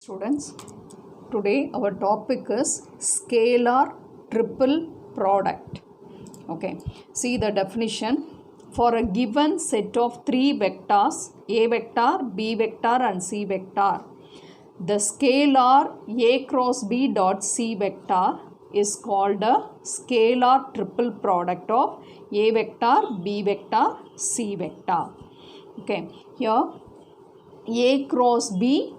Students, today our topic is scalar triple product. Okay, see the definition. For a given set of three vectors, a vector, b vector and c vector, the scalar a cross b dot c vector is called a scalar triple product of a vector, b vector, c vector. Okay, here a cross b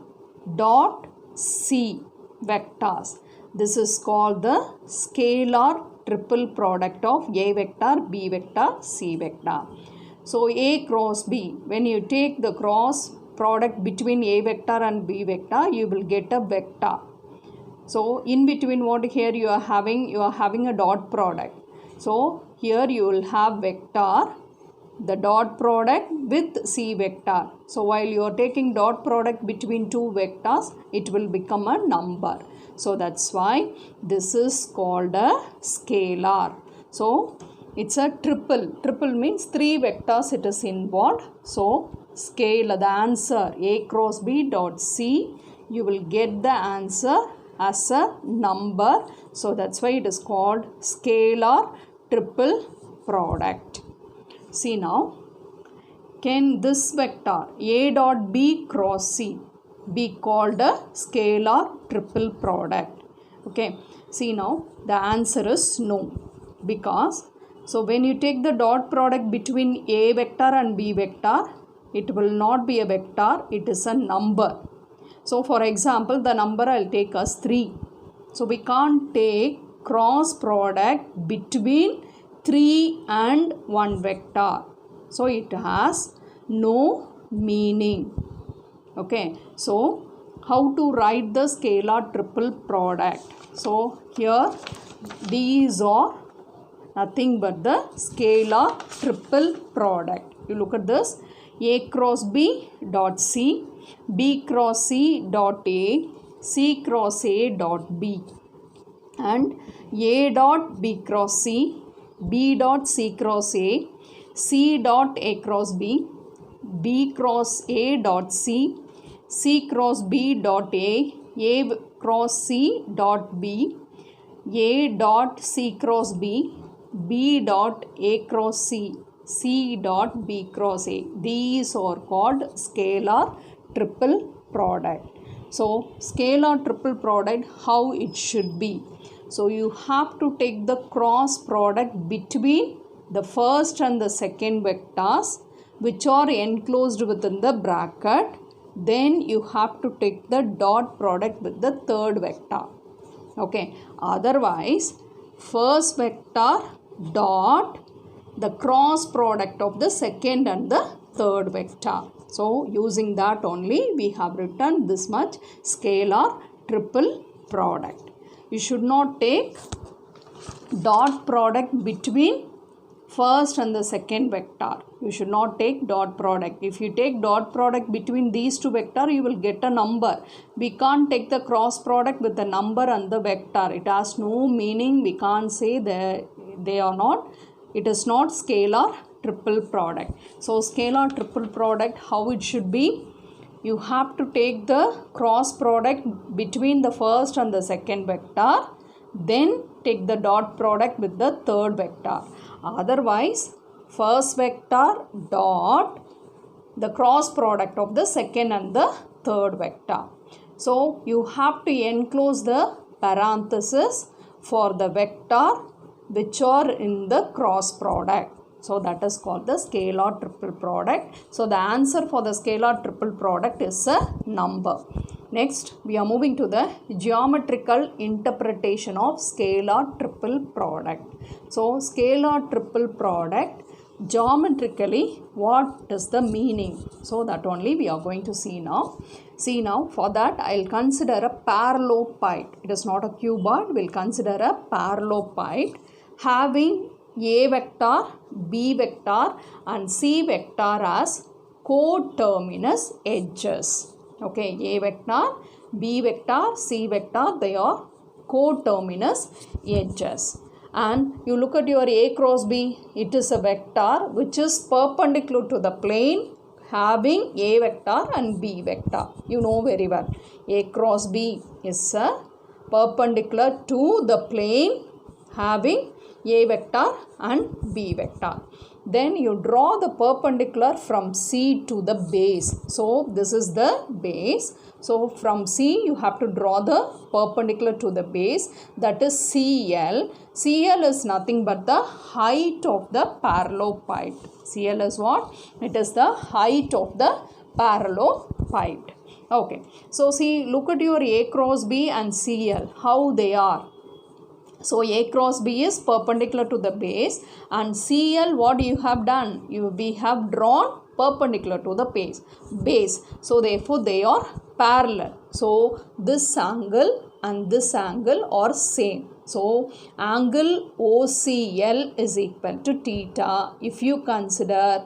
dot c vectors. This is called the scalar triple product of a vector, b vector, c vector. So a cross b, when you take the cross product between a vector and b vector, you will get a vector. So in between what here you are having a dot product. So here you will have vector, the dot product with c vector. So while you are taking dot product between two vectors, it will become a number. So that's why this is called a scalar. So it's a triple. Triple means three vectors it is involved. So scalar, the answer a cross b dot c, you will get the answer as a number. So that's why it is called scalar triple product. See now, can this vector a dot b cross c be called a scalar triple product? Okay, see now the answer is no, because so when you take the dot product between a vector and b vector, it will not be a vector, it is a number. So for example, the number I'll take as 3. So we can't take cross product between 3 and 1 vector. So it has no meaning. Okay, so how to write the scalar triple product? So here these are nothing but the scalar triple product. You look at this, a cross b dot c, b cross c dot a, c cross a dot b, and a dot b cross c, b dot c cross a, c dot a cross b, b cross a dot c, c cross b dot a cross c dot b, a dot c cross b, b dot a cross c, c dot b cross a. These are called scalar triple product. So scalar triple product, how it should be? So you have to take the cross product between the first and the second vectors which are enclosed within the bracket. Then you have to take the dot product with the third vector. Okay. Otherwise, first vector dot the cross product of the second and the third vector. So using that only we have written this much scalar triple product. You should not take dot product between first and the second vector. You should not take dot product. If you take dot product between these two vectors, you will get a number. We can't take the cross product with the number and the vector. It has no meaning. We can't say they are not. It is not scalar triple product. So scalar triple product, how it should be? You have to take the cross product between the first and the second vector, then take the dot product with the third vector. Otherwise, first vector dot the cross product of the second and the third vector. So you have to enclose the parenthesis for the vector which are in the cross product. So that is called the scalar triple product. So the answer for the scalar triple product is a number. Next, we are moving to the geometrical interpretation of scalar triple product. So scalar triple product, geometrically what is the meaning? So that only we are going to see now. See now, for that I will consider a parallelepiped. It is not a cuboid. We will consider a parallelepiped having a vector, b vector and c vector as coterminous edges. Okay, a vector, b vector, c vector, they are coterminous edges. And you look at your a cross b, it is a vector which is perpendicular to the plane having A vector and B vector. You know very well. A cross B is perpendicular to the plane having A vector and B vector. Then you draw the perpendicular from C to the base. So this is the base. So from C you have to draw the perpendicular to the base, that is CL. CL is nothing but the height of the parallelepiped. CL is what? It is the height of the parallelepiped. Okay. So see, look at your A cross B and CL, how they are. So A cross B is perpendicular to the base, and CL, what you have done? We have drawn perpendicular to the base. So therefore they are parallel. So this angle and this angle are same. So angle OCL is equal to theta. If you consider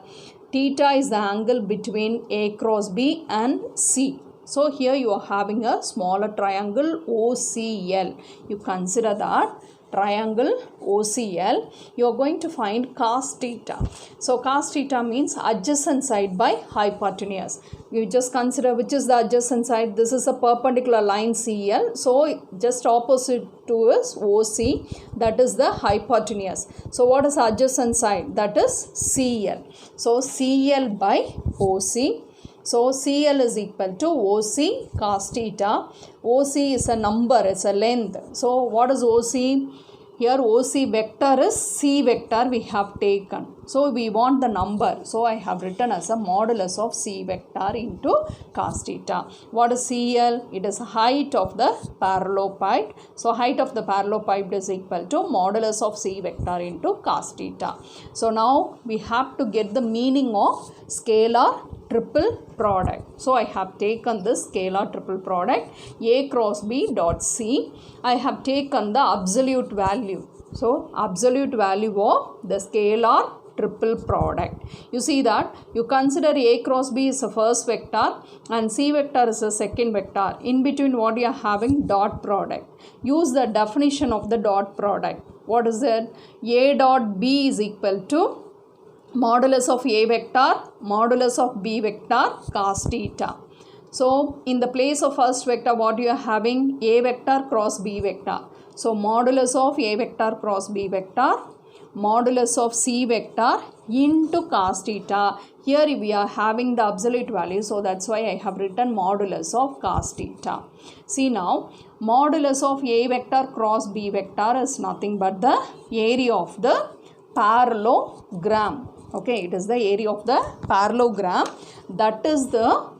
theta is the angle between A cross B and C. So here you are having a smaller triangle OCL. You consider that triangle OCL. You are going to find cos theta. So cos theta means adjacent side by hypotenuse. You just consider which is the adjacent side. This is a perpendicular line CL. So just opposite to is OC, that is the hypotenuse. So what is adjacent side? That is CL. So CL by OC. So CL is equal to OC cos theta. OC is a number, it's a length. So what is OC? Here OC vector is C vector we have taken. So we want the number. So I have written as a modulus of C vector into cos theta. What is CL? It is height of the parallelepiped. So height of the parallelepiped is equal to modulus of C vector into cos theta. So now we have to get the meaning of scalar triple product. So I have taken this scalar triple product A cross B dot C. I have taken the absolute value. So absolute value of the scalar triple product. You see that you consider A cross B is the first vector and C vector is the second vector. In between what you are having? Dot product. Use the definition of the dot product. What is it? A dot B is equal to modulus of A vector, modulus of B vector, cos theta. So in the place of first vector what you are having? A vector cross B vector. So modulus of A vector cross B vector, modulus of C vector into cos theta. Here we are having the absolute value, so that's why I have written modulus of cos theta. See now, modulus of A vector cross B vector is nothing but the area of the parallelogram. Okay, it is the area of the parallelogram, that is the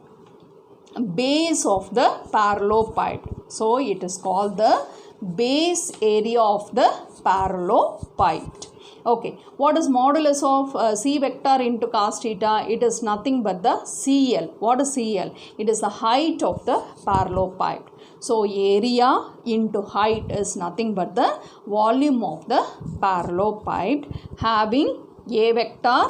base of the parallelepiped. So it is called the base area of the parallelepiped. Okay, what is modulus of C vector into cos theta? It is nothing but the CL. What is CL? It is the height of the parallelepiped. So area into height is nothing but the volume of the parallelepiped having A vector,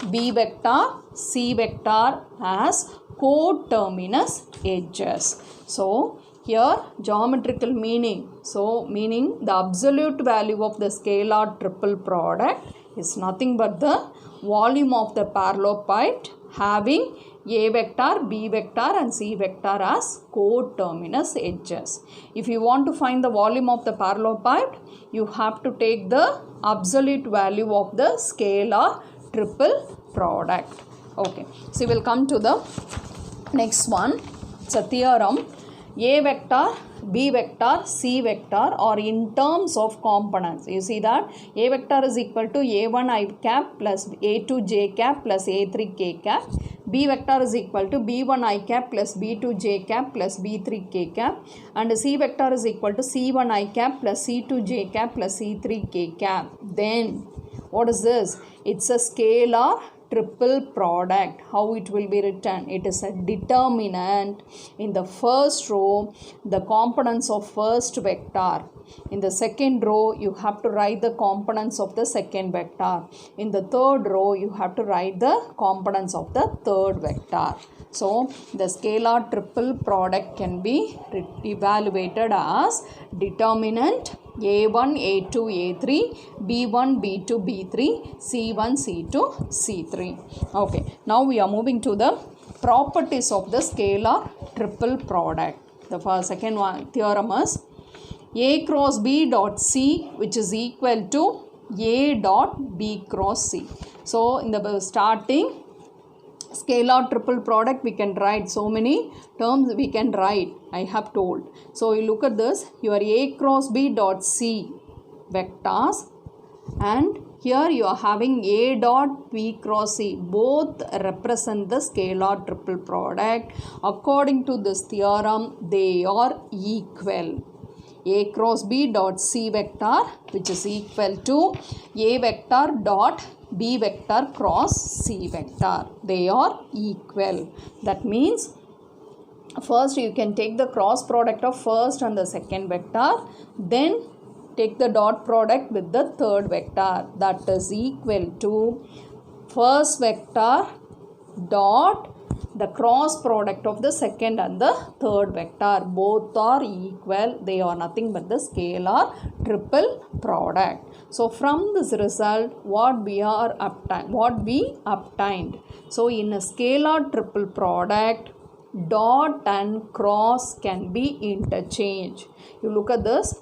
B vector, C vector as coterminous edges. So here geometrical meaning. So meaning the absolute value of the scalar triple product is nothing but the volume of the parallelepiped having A vector, B vector and C vector as coterminous edges. If you want to find the volume of the parallelepiped, you have to take the absolute value of the scalar triple product. Okay, so we will come to the next one. It's a theorem. A vector, B vector, C vector are in terms of components. You see that A vector is equal to A1 I cap plus A2 j cap plus A3 k cap. B vector is equal to B1 I cap plus B2 j cap plus B3 k cap. And C vector is equal to C1 I cap plus C2 j cap plus C3 k cap. Then what is this? It's a scalar triple product. How it will be written? It is a determinant. In the first row, the components of first vector. In the second row, you have to write the components of the second vector. In the third row, you have to write the components of the third vector. So the scalar triple product can be evaluated as determinant, A1, A2, A3, B1, B2, B3, C1, C2, C3. Okay, now we are moving to the properties of the scalar triple product. The first, second one theorem is A cross B dot C, which is equal to A dot B cross C. So in the starting scalar triple product, we can write so many terms we can write, I have told. So you look at this, your A cross B dot C vectors, and here you are having A dot B cross C. Both represent the scalar triple product. According to this theorem, they are equal. A cross B dot C vector, which is equal to A vector dot B vector cross C vector. They are equal. That means first you can take the cross product of first and the second vector, then take the dot product with the third vector. That is equal to first vector dot the cross product of the second and the third vector. Both are equal. They are nothing but the scalar triple product. So from this result, what we obtained. So in a scalar triple product, dot and cross can be interchanged. You look at this.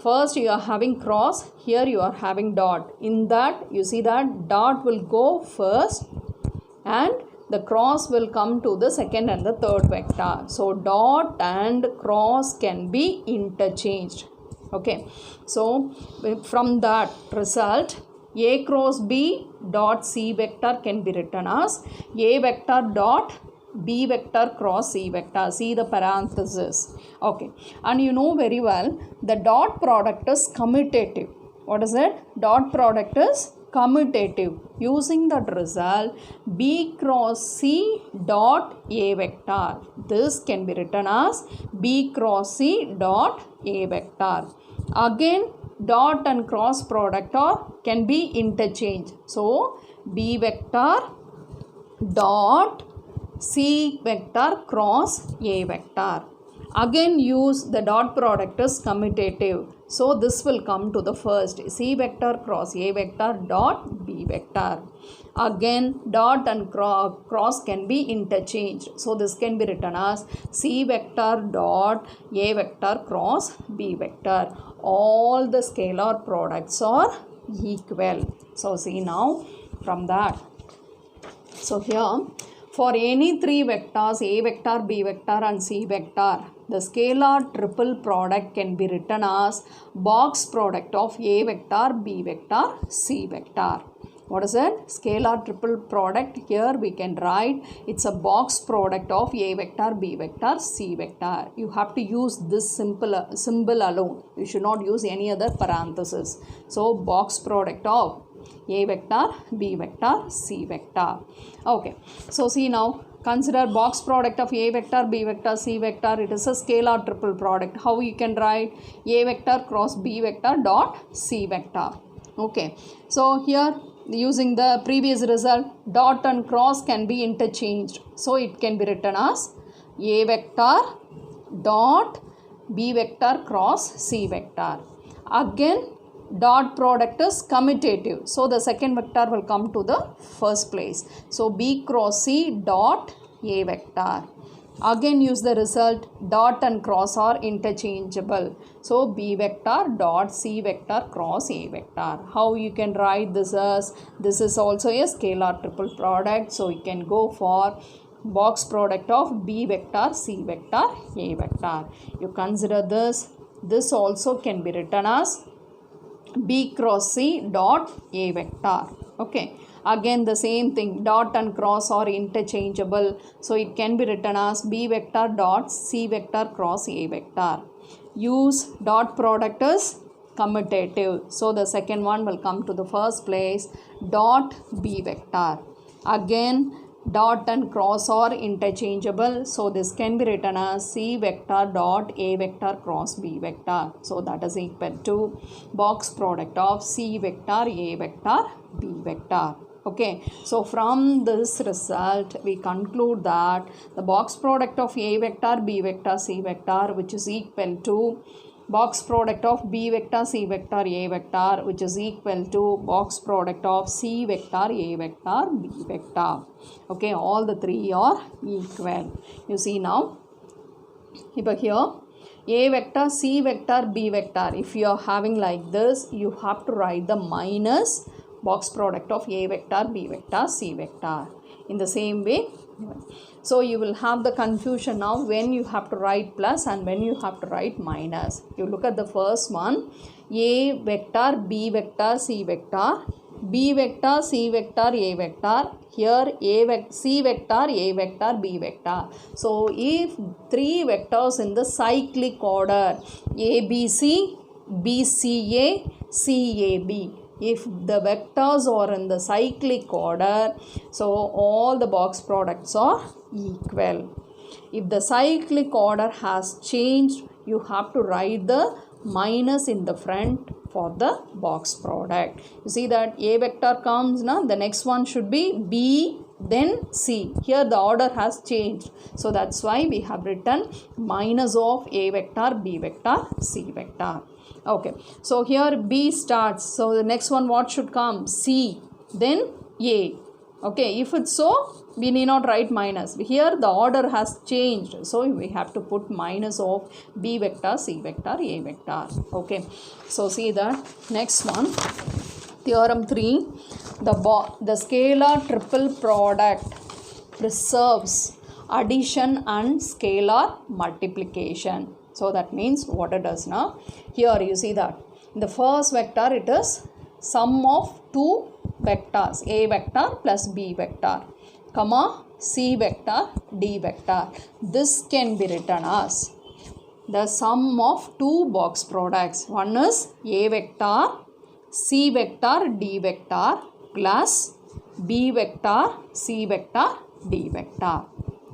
First you are having cross, here you are having dot. In that you see that dot will go first and the cross will come to the second and the third vector. So dot and cross can be interchanged. Okay, so from that result, A cross B dot C vector can be written as A vector dot B vector cross C vector. See the parenthesis. Okay, and you know very well the dot product is commutative. What is it? Dot product is commutative. Using that result, B cross C dot A vector. This can be written as B cross C dot A vector. Again, dot and cross product can be interchanged. So B vector dot C vector cross A vector. Again use the dot product is commutative. So this will come to the first C vector cross A vector dot B vector. Again dot and cross can be interchanged. So this can be written as C vector dot A vector cross B vector. All the scalar products are equal. So see now from that. So here for any three vectors A vector, B vector and C vector, the scalar triple product can be written as box product of A vector, B vector, C vector. What is it? Scalar triple product. Here we can write it's a box product of A vector, B vector, C vector. You have to use this symbol alone. You should not use any other parenthesis. So box product of A vector, B vector, C vector. Okay. So see now, consider box product of A vector, B vector, C vector. It is a scalar triple product. How you can write? A vector cross B vector dot C vector. Okay. So here using the previous result, dot and cross can be interchanged. So it can be written as A vector dot B vector cross C vector. Again dot product is commutative. So the second vector will come to the first place. So B cross C dot A vector. Again use the result, dot and cross are interchangeable. So B vector dot C vector cross A vector. How you can write this as? This is also a scalar triple product. So you can go for box product of B vector, C vector, A vector. You consider this. This also can be written as B cross C dot A vector. Okay. Again the same thing, dot and cross are interchangeable. So it can be written as B vector dot C vector cross A vector. Use dot product is commutative. So the second one will come to the first place, dot B vector. Again dot and cross are interchangeable. So this can be written as C vector dot A vector cross B vector. So that is equal to box product of C vector, A vector, B vector. Okay, so from this result we conclude that the box product of A vector, B vector, C vector, which is equal to box product of B vector, C vector, A vector, which is equal to box product of C vector, A vector, B vector. Okay, all the three are equal. You see now, here A vector, C vector, B vector. If you are having like this, you have to write the minus box product of A vector, B vector, C vector. In the same way, so you will have the confusion now when you have to write plus and when you have to write minus. You look at the first one, A vector, B vector, C vector, B vector, C vector, A vector. Here C vector, A vector, B vector. So if three vectors in the cyclic order ABC, BCA, CAB, if the vectors are in the cyclic order, so all the box products are equal. If the cyclic order has changed, you have to write the minus in the front for the box product. You see that A vector comes now, the next one should be B, then C. Here the order has changed. So that's why we have written minus of A vector, B vector, C vector. Okay, so here B starts. So the next one what should come? C, then A. Okay, if it's so, we need not write minus. Here the order has changed. So we have to put minus of B vector, C vector, A vector. Okay, so see that next one. Theorem 3. The scalar triple product preserves addition and scalar multiplication. So that means what it does now. Here you see that in the first vector it is sum of two vectors, A vector plus B vector, comma C vector, D vector. This can be written as the sum of two box products. One is A vector, C vector, D vector plus B vector, C vector, D vector.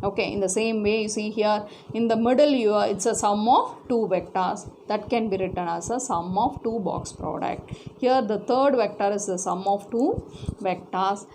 Okay, in the same way you see here in the middle it's a sum of two vectors. That can be written as a sum of two box product. Here the third vector is the sum of two vectors.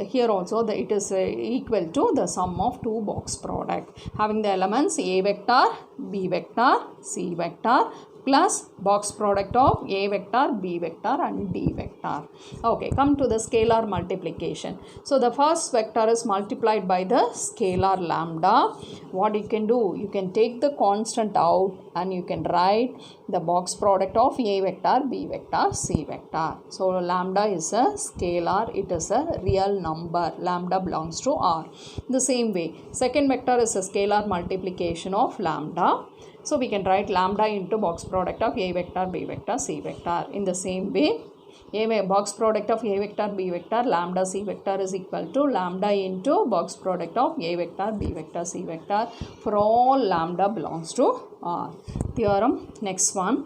Here also it is equal to the sum of two box product having the elements A vector, B vector, C vector plus box product of A vector, B vector and D vector. Okay, come to the scalar multiplication. So the first vector is multiplied by the scalar lambda. What you can do, you can take the constant out and you can write the box product of A vector, B vector, C vector. So lambda is a scalar, it is a real number. Lambda belongs to R. The same way, second vector is a scalar multiplication of lambda. So we can write lambda into box product of A vector, B vector, C vector. In the same way, box product of A vector, B vector, lambda, C vector is equal to lambda into box product of A vector, B vector, C vector for all lambda belongs to R. Theorem next one.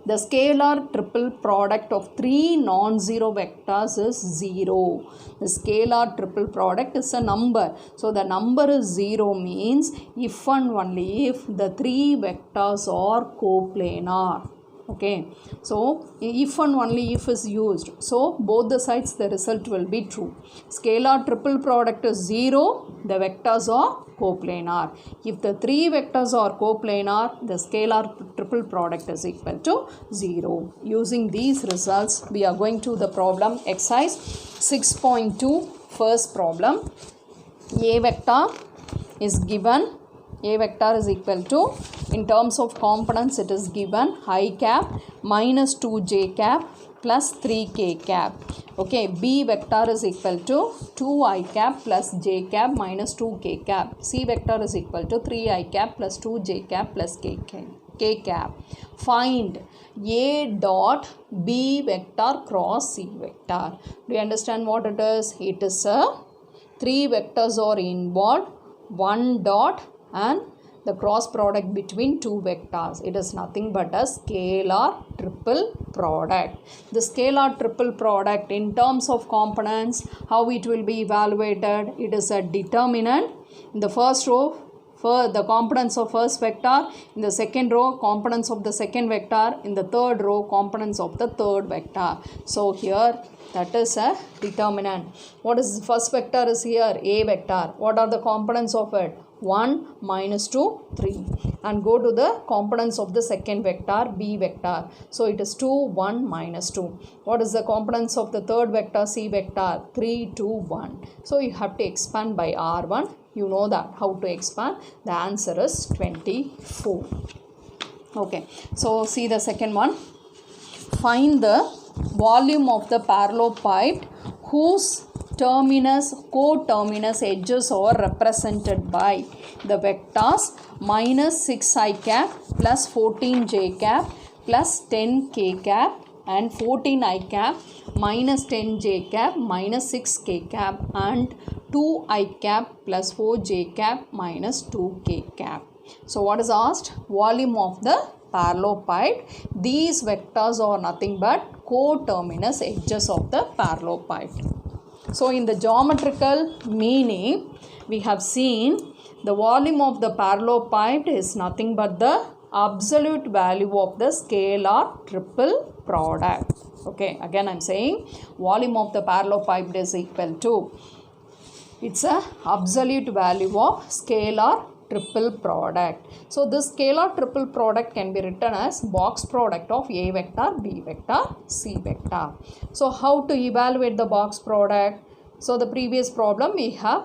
The scalar triple product of three non-zero vectors is 0. The scalar triple product is a number. So the number is 0 means if and only if the three vectors are coplanar. Okay, so if and only if is used. So both the sides the result will be true. Scalar triple product is 0, the vectors are coplanar. If the three vectors are coplanar, the scalar triple product is equal to 0. Using these results, we are going to the problem exercise 6.2. First problem, A vector is given. A vector is equal to, in terms of components it is given I cap minus 2j cap plus 3k cap. Okay, B vector is equal to 2i cap plus j cap minus 2k cap. C vector is equal to 3i cap plus 2j cap plus k cap. Find A dot B vector cross C vector. Do you understand what it is? It is a three vectors are involved, one dot and the cross product between two vectors. It is nothing but a scalar triple product. The scalar triple product in terms of components, how it will be evaluated? It is a determinant. In the first row, for the components of first vector, in the second row components of the second vector, in the third row components of the third vector. So here that is a determinant. What is the first vector is here? A vector. What are the components of it? 1, minus 2, 3. and go to the components of the second vector b vector. So it is 2, 1, minus 2. What is the components of the third vector c vector? 3, 2, 1. So you have to expand by r1. You know that how to expand. The answer is 24. Okay, so see the second one. Find the volume of the parallelepiped whose coterminous edges are represented by the vectors minus 6i cap plus 14j cap plus 10k cap and 14i cap minus 10j cap minus 6k cap and 2i cap plus 4j cap minus 2k cap. So what is asked? Volume of the parallelepiped. These vectors are nothing but coterminous edges of the parallelepiped. So in the geometrical meaning, we have seen the volume of the parallelepiped is nothing but the absolute value of the scalar triple product. Okay, again I am saying volume of the parallelepiped is equal to, it's a absolute value of scalar triple product. So this scalar triple product can be written as box product of A vector, B vector, C vector. So how to evaluate the box product? So the previous problem we have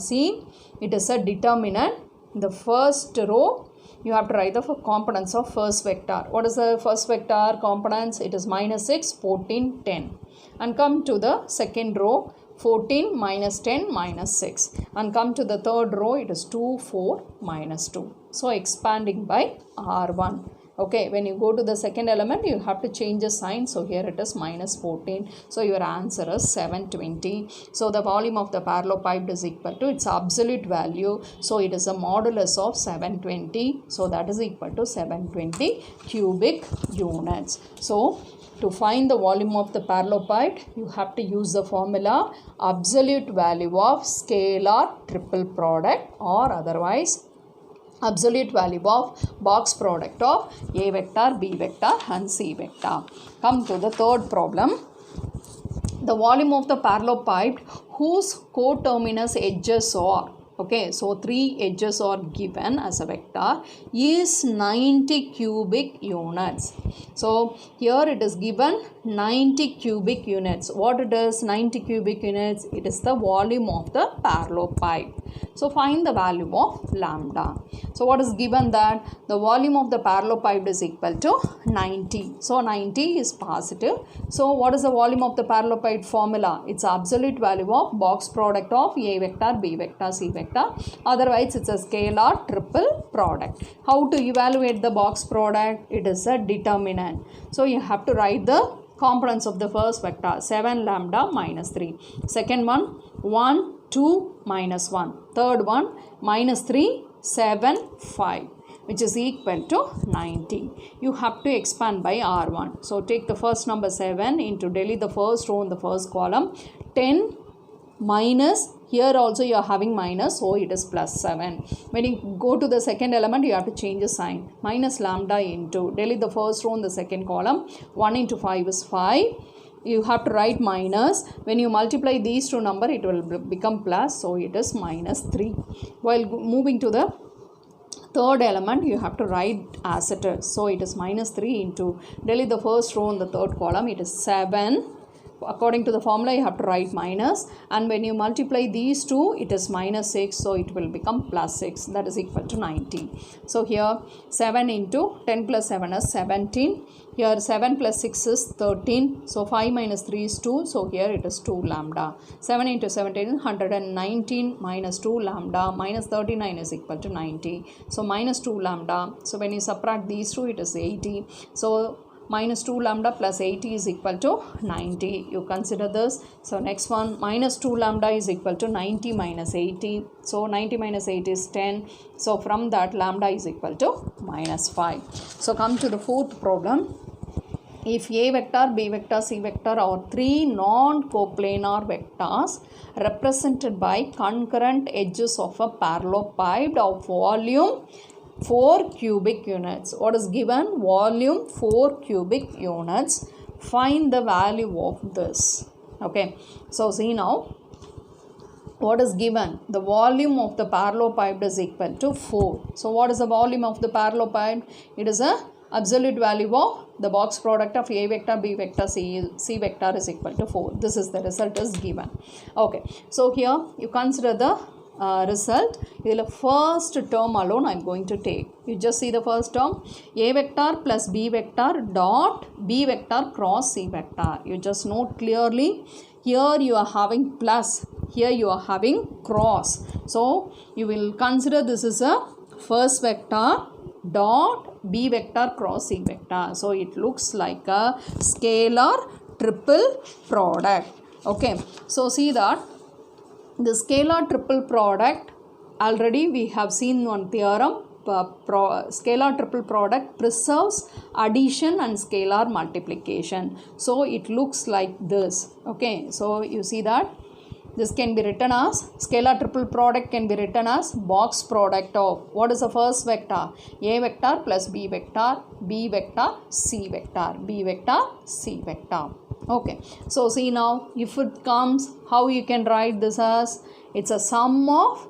seen, it is a determinant. In the first row you have to write the components of first vector. What is the first vector components? It is minus 6, 14, 10. And come to the second row, 14 minus 10 minus 6, and come to the third row, it is 2, 4, minus 2. So expanding by r1. Okay, when you go to the second element, you have to change the sign. So here it is minus 14. So your answer is 720. So the volume of the parallelepiped is equal to its absolute value. So it is a modulus of 720. So that is equal to 720 cubic units. So to find the volume of the parallelepiped, you have to use the formula absolute value of scalar triple product, or otherwise absolute value of box product of A vector, B vector and C vector. Come to the third problem. The volume of the parallelepiped whose coterminous edges are, okay, so 3 edges are given as a vector, is 90 cubic units. So here it is given 90 cubic units. What it is 90 cubic units? It is the volume of the parallelepiped. So find the value of lambda. So what is given? That the volume of the parallelepiped is equal to 90. So 90 is positive. So what is the volume of the parallelepiped formula? It's absolute value of box product of A vector, B vector, C vector. Otherwise it's a scalar triple product. How to evaluate the box product? It is a determinant. So you have to write the components of the first vector, 7 lambda minus 3. Second one, 1, 2, minus 1. Third one, minus 3, 7, 5, which is equal to 90. You have to expand by R1. So take the first number 7 into delete the first row in the first column. 10 minus, here also you are having minus, so it is plus 7. When you go to the second element, you have to change the sign. Minus lambda into, delete the first row in the second column. 1 into 5 is 5. You have to write minus. When you multiply these two numbers, it will become plus, so it is minus 3. While moving to the third element, you have to write as it is. So it is minus 3 into, delete the first row in the third column, it is 7. According to the formula, you have to write minus, and when you multiply these two, it is minus 6, so it will become plus 6, that is equal to 90. So here 7 into 10 plus 7 is 17. Here 7 plus 6 is 13. So 5 minus 3 is 2. So here it is 2 lambda. 7 into 17 is 119 minus 2 lambda minus 39 is equal to 90. So minus 2 lambda. So when you subtract these two, it is 80. So minus 2 lambda plus 80 is equal to 90. You consider this. So next one, minus 2 lambda is equal to 90 minus 80. So 90 minus 80 is 10. So from that, lambda is equal to minus 5. So come to the fourth problem. If A vector, B vector, C vector are 3 non-coplanar vectors represented by concurrent edges of a parallelepiped of volume 4 cubic units. What is given? Volume 4 cubic units. Find the value of this. Okay. So see now. what is given? The volume of the parallelepiped is equal to 4. So what is the volume of the parallelepiped? It is a absolute value of the box product of A vector, B vector, C vector is equal to 4. This is the result is given. Okay, so here you consider the result. The first term alone I am going to take. You just see the first term, A vector plus B vector dot B vector cross C vector. You just note clearly, here you are having plus, here you are having cross. So you will consider this is a first vector dot B vector cross C vector. So it looks like a scalar triple product. Okay, so see that the scalar triple product, already we have seen one theorem, scalar triple product preserves addition and scalar multiplication. So it looks like this. Okay, so you see that this can be written as, scalar triple product can be written as box product of, what is the first vector? A vector plus B vector, B vector, C vector, B vector, C vector. Okay, so see now, if it comes, how you can write this as, it's a sum of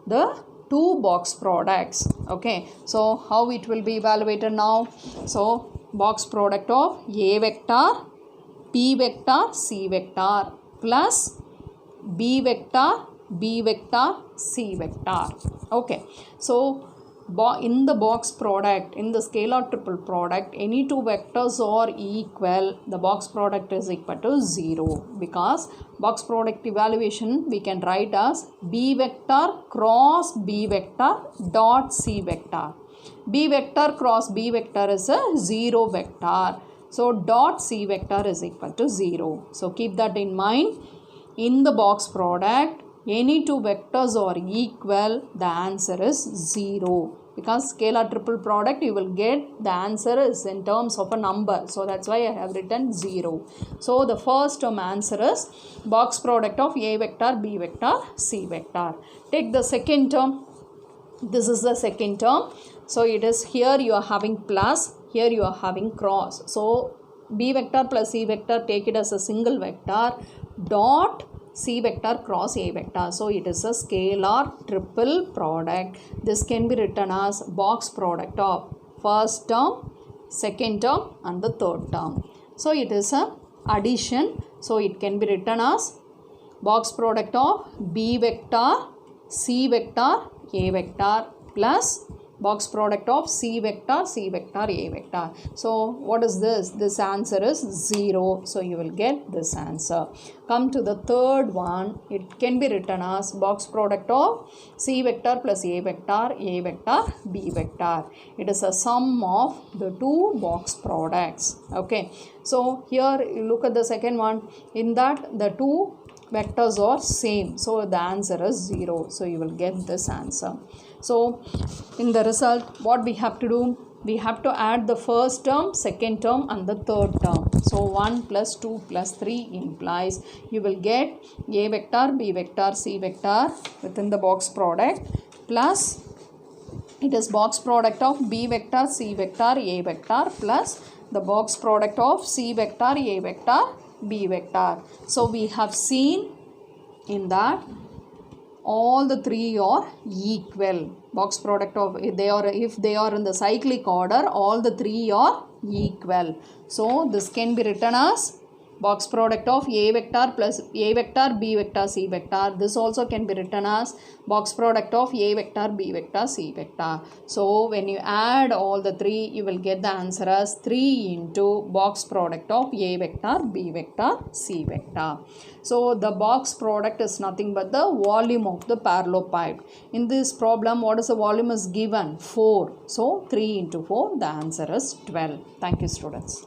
the two box products. Okay, so how it will be evaluated now? So box product of A vector, B vector, C vector plus B vector, B vector, C vector. Okay, so in the box product, in the scalar triple product, any two vectors are equal, the box product is equal to 0, because box product evaluation we can write as B vector cross B vector dot C vector. B vector cross B vector is a 0 vector. So dot C vector is equal to 0. So keep that in mind. In the box product, any two vectors are equal, the answer is 0. Because scalar triple product, you will get the answer is in terms of a number. So that's why I have written 0. So the first term answer is box product of A vector, B vector, C vector. Take the second term. This is the second term. So it is, here you are having plus, here you are having cross. So B vector plus C vector, take it as a single vector dot C vector cross A vector. So it is a scalar triple product. This can be written as box product of first term, second term and the third term. So it is a addition. So it can be written as box product of B vector, C vector, A vector plus box product of C vector, A vector. So what is this? This answer is 0. So you will get this answer. Come to the third one. It can be written as box product of C vector plus A vector, B vector. It is a sum of the two box products. Okay. So here you look at the second one. In that the two vectors are same. So the answer is 0. So you will get this answer. So in the result, what we have to do? We have to add the first term, second term and the third term. So 1 plus 2 plus 3 implies you will get A vector, B vector, C vector within the box product plus it is box product of B vector, C vector, A vector plus the box product of C vector, A vector, B vector. So we have seen in that all the three are equal. Box product of, if they are in the cyclic order, all the three are equal. So this can be written as box product of A vector plus A vector, B vector, C vector. This also can be written as box product of A vector, B vector, C vector. So when you add all the three, you will get the answer as 3 into box product of A vector, B vector, C vector. So the box product is nothing but the volume of the parallelepiped. In this problem, what is the volume is given? 4. So 3 into 4, the answer is 12. Thank you, students.